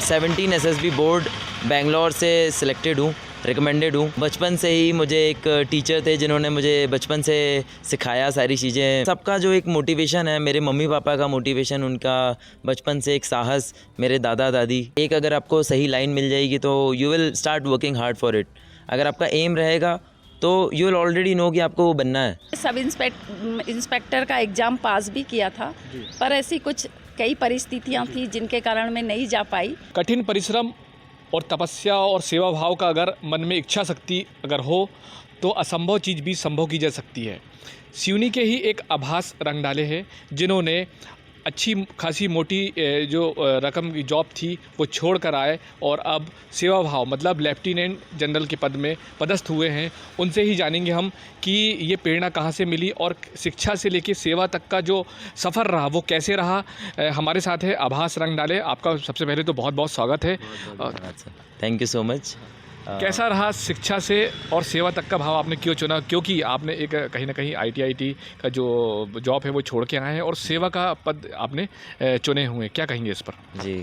17 SSB board Bangalore से selected हूँ, recommended हूँ। बचपन से ही मुझे एक टीचर थे जिन्होंने मुझे बचपन से सिखाया सारी चीज़ें। सबका जो एक मोटिवेशन है, मेरे मम्मी पापा का मोटिवेशन, उनका बचपन से एक साहस, मेरे दादा दादी। एक अगर आपको सही लाइन मिल जाएगी तो you will start working hard for it. अगर आपका एम रहेगा तो यू विल ऑलरेडी नो कि आपको वो बनना है। सब इंस्पेक्टर का एग्ज़ाम पास भी किया था, पर ऐसी कुछ कई परिस्थितियां थी जिनके कारण मैं नहीं जा पाई। कठिन परिश्रम और तपस्या और सेवा भाव का अगर मन में इच्छा शक्ति अगर हो तो असंभव चीज़ भी संभव की जा सकती है। सिवनी के ही एक आभास रंगडाले हैं जिन्होंने अच्छी खासी मोटी जो रकम की जॉब थी वो छोड़ कर आए और अब सेवा भाव मतलब लेफ्टिनेंट जनरल के पद में पदस्थ हुए हैं। उनसे ही जानेंगे हम कि ये प्रेरणा कहाँ से मिली और शिक्षा से लेकर सेवा तक का जो सफ़र रहा वो कैसे रहा। हमारे साथ है आभास रंगडाले। आपका सबसे पहले तो बहुत बहुत स्वागत है। Thank you so much. कैसा रहा शिक्षा से और सेवा तक का भाव आपने क्यों चुना? क्योंकि आपने एक कहीं ना कहीं IIT का जो जॉब है वो छोड़ के आए हैं और सेवा का पद आपने चुने हुए हैं, क्या कहेंगे इस पर? जी,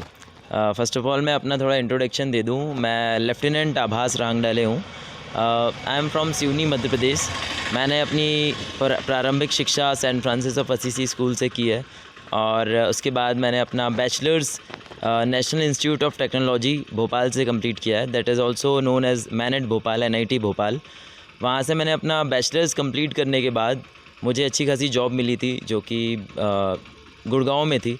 फ़र्स्ट ऑफ़ ऑल मैं अपना थोड़ा इंट्रोडक्शन दे दूं। मैं लेफ्टिनेंट आभास रंगडाले हूं। I am from Seoni, Madhya Pradesh. मैंने अपनी प्रारंभिक शिक्षा saint Francis of Assisi school से की है और उसके बाद मैंने अपना bachelors national institute of technology Bhopal से कंप्लीट किया है। That is also known as MANIT Bhopal, NIT Bhopal. वहाँ से मैंने अपना बैचलर्स कंप्लीट करने के बाद मुझे अच्छी खासी जॉब मिली थी जो कि गुड़गांव में थी।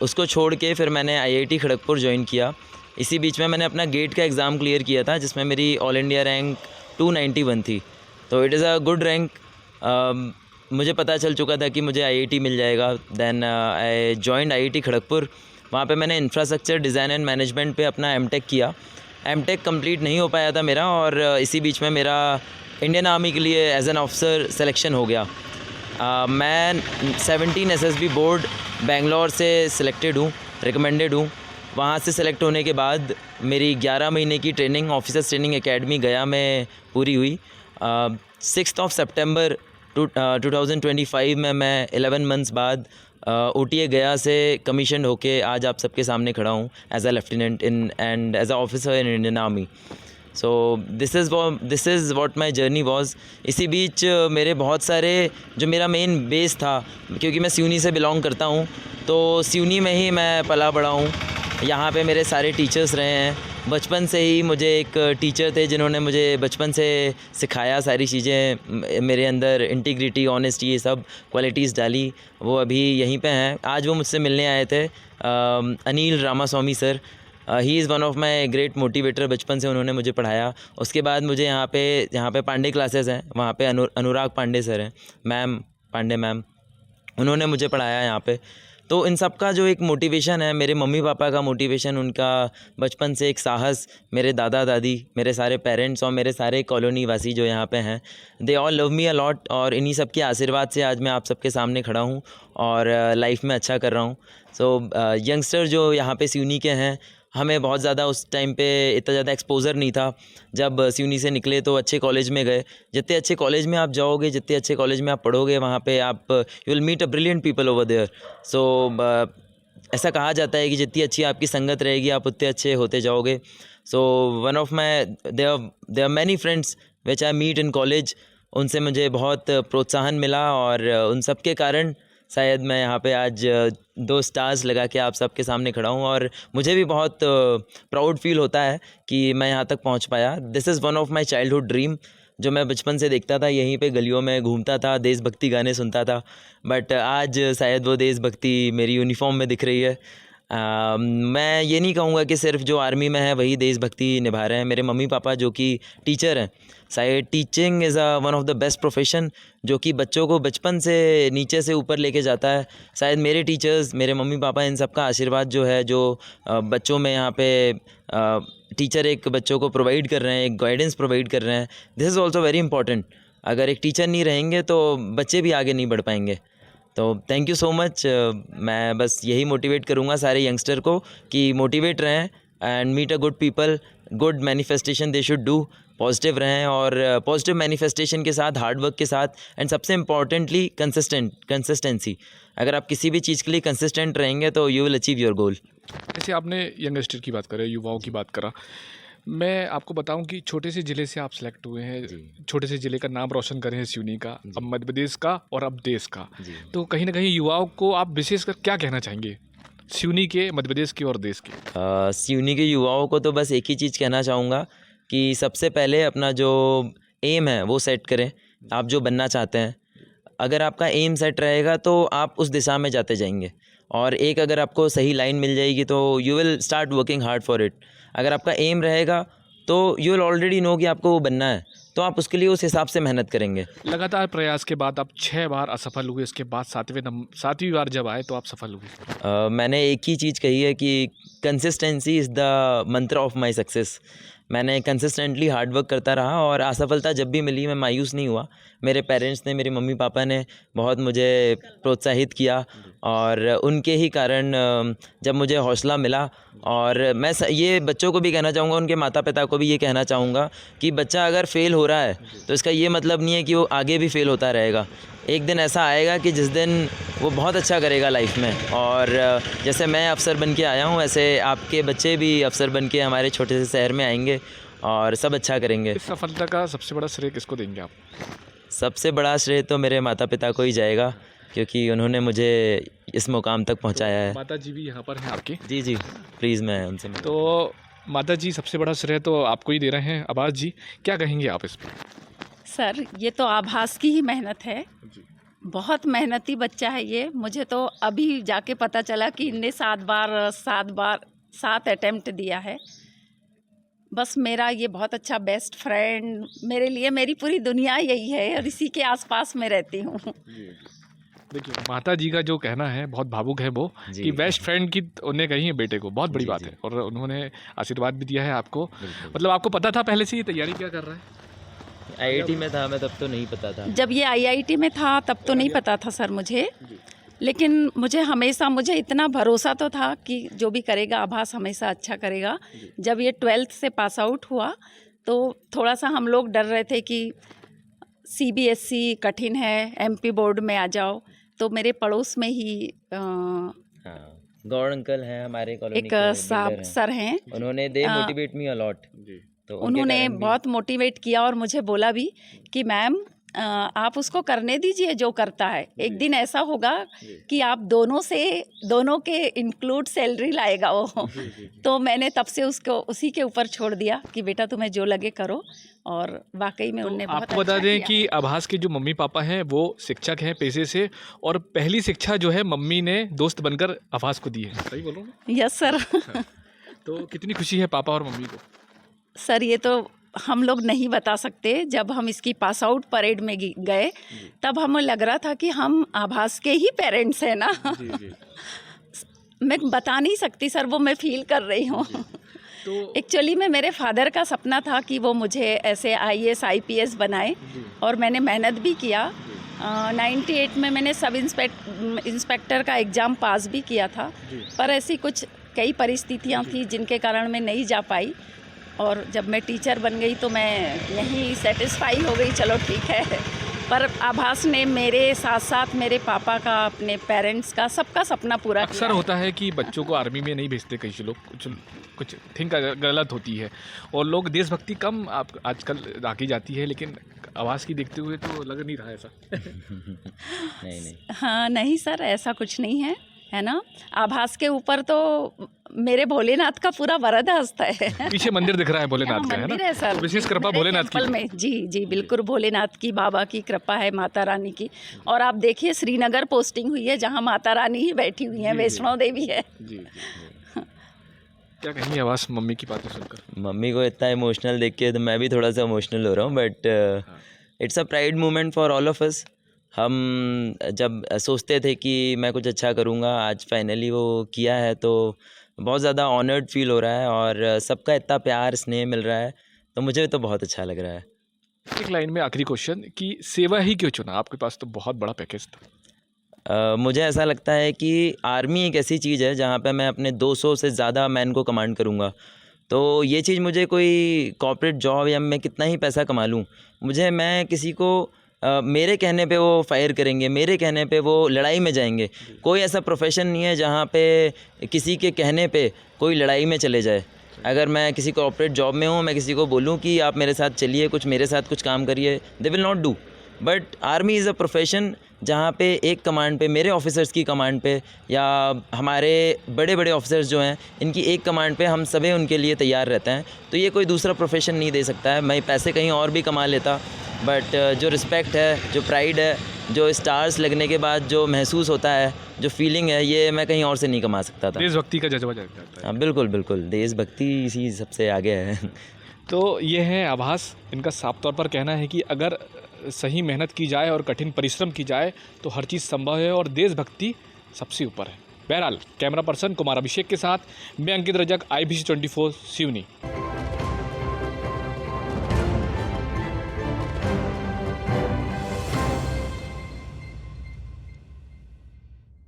उसको छोड़ के फिर मैंने IIT खड़गपुर ज्वाइन किया। इसी बीच में मैंने अपना गेट का एग्ज़ाम क्लियर किया था जिसमें मेरी ऑल इंडिया रैंक 291 थी। तो it is a good rank. मुझे पता चल चुका था कि मुझे IIT मिल जाएगा। Then I joined IIT Kharagpur. वहाँ पे मैंने इंफ्रास्ट्रक्चर डिज़ाइन एंड मैनेजमेंट पे अपना MTech किया। MTech कंप्लीट नहीं हो पाया था मेरा और इसी बीच में मेरा इंडियन आर्मी के लिए एज एन ऑफिसर सिलेक्शन हो गया। मैं 17 SSB बोर्ड बेंगलोर से सिलेक्टेड हूँ, रिकमेंडेड हूँ। वहाँ से सिलेक्ट होने के बाद मेरी 11 महीने की ट्रेनिंग ऑफिसर्स ट्रेनिंग एकेडमी गया में पूरी हुई। 6 सितंबर 2025 में मैं 11 मंथ्स बाद OTA गया से कमीशन होके आज आप सबके सामने खड़ा हूँ as a lieutenant in and as a officer in Indian army. So this is what my journey was. इसी बीच मेरे बहुत सारे जो मेरा मेन बेस था, क्योंकि मैं सिवनी से बिलोंग करता हूँ तो सिवनी में ही मैं पला बड़ा हूँ। यहाँ पे मेरे सारे टीचर्स रहे हैं। बचपन से ही मुझे एक टीचर थे जिन्होंने मुझे बचपन से सिखाया सारी चीज़ें, मेरे अंदर इंटीग्रिटी, ऑनेस्टी, ये सब क्वालिटीज़ डाली। वो अभी यहीं पे हैं। आज वो मुझसे मिलने आए थे, Anil Ramaswamy sir. He is one of my great motivator. बचपन से उन्होंने मुझे पढ़ाया। उसके बाद मुझे यहाँ पे पांडे क्लासेस हैं, वहाँ पे अनुराग पांडे सर हैं, मैम पांडे मैम, उन्होंने मुझे पढ़ाया यहाँ पे। तो इन सब का जो एक मोटिवेशन है, मेरे मम्मी पापा का मोटिवेशन, उनका बचपन से एक साहस, मेरे दादा दादी, मेरे सारे पेरेंट्स और मेरे सारे कॉलोनी वासी जो यहाँ पे हैं, they all love me a lot. और इन्हीं सब के आशीर्वाद से आज मैं आप सबके सामने खड़ा हूँ और लाइफ में अच्छा कर रहा हूँ। सो यंगस्टर जो यहाँ पे सिवनी के हैं, हमें बहुत ज़्यादा उस टाइम पे इतना ज़्यादा एक्सपोज़र नहीं था। जब सिवनी से निकले तो अच्छे कॉलेज में गए। जितने अच्छे कॉलेज में आप जाओगे, जितने अच्छे कॉलेज में आप पढ़ोगे, वहाँ पे आप you will meet a brilliant people over there. So ऐसा कहा जाता है कि जितनी अच्छी आपकी संगत रहेगी आप उतने अच्छे होते जाओगे। So one of my there are many friends which I meet in college. उनसे मुझे बहुत प्रोत्साहन मिला और उन सब के कारण शायद मैं यहाँ पे आज 2 स्टार्स लगा के आप सबके सामने खड़ा हूँ और मुझे भी बहुत प्राउड फील होता है कि मैं यहाँ तक पहुँच पाया। This is one of my childhood dream जो मैं बचपन से देखता था। यहीं पे गलियों में घूमता था, देशभक्ति गाने सुनता था, बट आज शायद वो देशभक्ति मेरी यूनिफॉर्म में दिख रही है। मैं ये नहीं कहूँगा कि सिर्फ जो आर्मी में है वही देशभक्ति निभा रहे हैं। मेरे मम्मी पापा जो कि टीचर हैं, शायद teaching is one of the best profession जो कि बच्चों को बचपन से नीचे से ऊपर लेके जाता है। शायद मेरे टीचर्स, मेरे मम्मी पापा, इन सब का आशीर्वाद जो है, जो बच्चों में यहाँ पे टीचर एक बच्चों को प्रोवाइड कर रहे हैं, एक गाइडेंस प्रोवाइड कर रहे हैं, this is also very important. अगर एक टीचर नहीं रहेंगे तो बच्चे भी आगे नहीं बढ़ पाएंगे। तो थैंक यू सो मच। मैं बस यही मोटिवेट करूँगा सारे यंगस्टर को कि मोटिवेट रहें, and meet a good people, good manifestation they should do, positive रहें और पॉजिटिव मैनिफेस्टेशन के साथ, हार्ड वर्क के साथ एंड सबसे इम्पॉर्टेंटली कंसिस्टेंसी। अगर आप किसी भी चीज़ के लिए कंसिस्टेंट रहेंगे तो you will achieve your goal. जैसे आपने यंगस्टर की बात करा, युवाओं की बात करा, मैं आपको बताऊं कि छोटे से ज़िले से आप सेलेक्ट हुए हैं, छोटे से ज़िले का नाम रोशन करे हैं सिवनी का, अब मध्य प्रदेश का और अब देश का। तो कहीं ना कहीं युवाओं को आप विशेषकर क्या कहना चाहेंगे, सिवनी के, मध्य प्रदेश के और देश के? सिवनी के युवाओं को तो बस एक ही चीज़ कहना चाहूँगा कि सबसे पहले अपना जो एम है वो सेट करें, आप जो बनना चाहते हैं। अगर आपका एम सेट रहेगा तो आप उस दिशा में जाते जाएंगे, और एक अगर आपको सही लाइन मिल जाएगी तो you will start working hard for it. अगर आपका एम रहेगा तो यू विल ऑलरेडी नो कि आपको वो बनना है, तो आप उसके लिए उस हिसाब से मेहनत करेंगे। लगातार प्रयास के बाद आप 6 बार असफल हुए, इसके बाद 7वीं बार जब आए तो आप सफल हुए। मैंने एक ही चीज़ कही है कि कंसिस्टेंसी इज़ द मंत्र ऑफ माई सक्सेस। मैंने कंसिस्टेंटली हार्ड वर्क करता रहा और असफलता जब भी मिली मैं मायूस नहीं हुआ। मेरे पेरेंट्स ने, मेरे मम्मी पापा ने बहुत मुझे प्रोत्साहित किया, और उनके ही कारण जब मुझे हौसला मिला, और मैं ये बच्चों को भी कहना चाहूँगा, उनके माता पिता को भी ये कहना चाहूँगा कि बच्चा अगर फ़ेल हो रहा है तो इसका ये मतलब नहीं है कि वो आगे भी फ़ेल होता रहेगा। एक दिन ऐसा आएगा कि जिस दिन वो बहुत अच्छा करेगा लाइफ में, और जैसे मैं अफसर बन के आया हूँ वैसे आपके बच्चे भी अफसर बन के हमारे छोटे से शहर में आएंगे और सब अच्छा करेंगे। इस सफलता का सबसे बड़ा श्रेय किसको देंगे आप? सबसे बड़ा श्रेय तो मेरे माता पिता को ही जाएगा, क्योंकि उन्होंने मुझे इस मुकाम तक पहुंचाया है। माता जी भी यहाँ पर हैं आपकी? जी जी, प्लीज़ मैं उनसे मिलूं। तो माता जी, सबसे बड़ा श्रेय तो आपको ही दे रहे हैं। आभास जी, क्या कहेंगे आप इस पर? सर ये तो आभास की ही मेहनत है, बहुत मेहनती बच्चा है ये। मुझे तो अभी जाके पता चला कि इनने 7 अटेम्प्ट दिया है। बस मेरा ये बहुत अच्छा बेस्ट फ्रेंड, मेरे लिए मेरी पूरी दुनिया यही है और इसी के आसपास में रहती हूँ। देखिए, माता जी का जो कहना है बहुत भावुक है वो, कि बेस्ट फ्रेंड की उन्हें कही है बेटे को, बहुत बड़ी बात है, और उन्होंने आशीर्वाद भी दिया है आपको। मतलब आपको पता था पहले से ये तैयारी क्या कर रहा है? आईआईटी में था मैं तब तो नहीं पता था। जब ये आईआईटी में था तब तो नहीं पता था सर मुझे, लेकिन मुझे हमेशा इतना भरोसा तो था कि जो भी करेगा आभास हमेशा अच्छा करेगा। जब ये 12th से पास आउट हुआ तो थोड़ा सा हम लोग डर रहे थे कि सीबीएसई कठिन है, एमपी बोर्ड में आ जाओ। तो मेरे पड़ोस में ही गौड़ अंकल हैं हमारे कॉलोनी एक के साहब बिल्डर हैं। सर हैं, उन्होंने दे मोटिवेट मी अलॉट, तो उनके उन्होंने कारण भी- बहुत मोटिवेट किया और मुझे बोला भी कि मैम आप उसको करने दीजिए जो करता है, एक दिन ऐसा होगा कि आप दोनों के इंक्लूड सैलरी लाएगा वो। तो मैंने तब से उसको उसी के ऊपर छोड़ दिया कि बेटा तुम्हें जो लगे करो, और वाकई में उनने बहुत आपको बता अच्छा दें किया। कि आभास के जो मम्मी पापा हैं वो शिक्षक हैं पेशे से, और पहली शिक्षा जो है मम्मी ने दोस्त बनकर आभास को दी है। सही बोल रहा हूँ मैं? Yes sir. तो कितनी खुशी है पापा और मम्मी को? सर ये तो हम लोग नहीं बता सकते। जब हम इसकी पास आउट परेड में गए तब हमें लग रहा था कि हम आभास के ही पेरेंट्स हैं ना। मैं बता नहीं सकती सर, वो मैं फील कर रही हूँ। तो एक्चुअली में मेरे फादर का सपना था कि वो मुझे ऐसे आईएएस आईपीएस बनाए, और मैंने मेहनत भी किया। 98 में मैंने सब इंस्पेक्टर का एग्ज़ाम पास भी किया था, पर ऐसी कुछ कई परिस्थितियाँ थी जिनके कारण मैं नहीं जा पाई, और जब मैं टीचर बन गई तो मैं यहीं सेटिस्फाई हो गई, चलो ठीक है। पर आभास ने मेरे साथ साथ मेरे पापा का, अपने पेरेंट्स का, सबका सपना पूरा किया। अक्सर होता है कि बच्चों को आर्मी में नहीं भेजते कई लोग, कुछ थिंक गलत होती है, और लोग देशभक्ति कम आजकल राखी जाती है, लेकिन आवाज़ की देखते हुए तो लग नहीं रहा ऐसा। नहीं। हाँ नहीं सर, ऐसा कुछ नहीं है ना। आभास के ऊपर तो मेरे भोलेनाथ का पूरा वरद हस्ता है। पीछे मंदिर दिख रहा है भोलेनाथ का, है मंदिर है ना? सर, तो विशेष कृपा मेरे भोलेनाथ की टेम्पल में। जी बिल्कुल, भोलेनाथ की, बाबा की कृपा है, माता रानी की। और आप देखिए श्रीनगर पोस्टिंग हुई है जहाँ माता रानी ही बैठी हुई हैं, वैष्णो देवी है। जी। क्या कहेंगे आवाज़ मम्मी की बातें सुनकर? मम्मी को इतना इमोशनल देख के तो मैं भी थोड़ा सा इमोशनल हो रहा हूँ, but it's a pride moment for all of us. हम जब सोचते थे कि मैं कुछ अच्छा करूँगा, आज फाइनली वो किया है, तो बहुत ज़्यादा ऑनर्ड फील हो रहा है, और सबका इतना प्यार स्नेह मिल रहा है, तो मुझे तो बहुत अच्छा लग रहा है। एक लाइन में आखिरी क्वेश्चन, कि सेवा ही क्यों चुना? आपके पास तो बहुत बड़ा पैकेज था। मुझे ऐसा लगता है कि आर्मी एक ऐसी चीज़ है जहाँ पे मैं अपने 200 से ज़्यादा मैन को कमांड करूँगा। तो ये चीज़ मुझे कोई कॉर्पोरेट जॉब या मैं कितना ही पैसा कमा लूँ, मैं किसी को मेरे कहने पे वो फायर करेंगे, मेरे कहने पे वो लड़ाई में जाएंगे। कोई ऐसा प्रोफेशन नहीं है जहाँ पे किसी के कहने पे कोई लड़ाई में चले जाए। अगर मैं किसी कॉर्पोरेट जॉब में हूँ, मैं किसी को बोलूँ कि आप मेरे साथ चलिए, मेरे साथ कुछ काम करिए, they will not do. But army is a profession जहाँ पे एक कमांड पे, मेरे ऑफिसर्स की कमांड पे या हमारे बड़े बड़े ऑफिसर्स जो हैं, इनकी एक कमांड पे हम सभी उनके लिए तैयार रहते हैं। तो ये कोई दूसरा प्रोफेशन नहीं दे सकता है। मैं पैसे कहीं और भी कमा लेता, बट जो रिस्पेक्ट है, जो प्राइड है, जो स्टार्स लगने के बाद जो महसूस होता है, जो फीलिंग है, ये मैं कहीं और से नहीं कमा सकता था। देशभक्ति का जज्बा जागता है। हाँ, बिल्कुल बिल्कुल, देशभक्ति इसी सबसे आगे है। तो ये है आभास। इनका साफ तौर पर कहना है कि अगर सही मेहनत की जाए और कठिन परिश्रम की जाए तो हर चीज़ संभव है और देशभक्ति सबसे ऊपर है। बहरहाल, कैमरा पर्सन कुमार अभिषेक के साथ मैं अंकित रजक, IBC 24 सिवनी।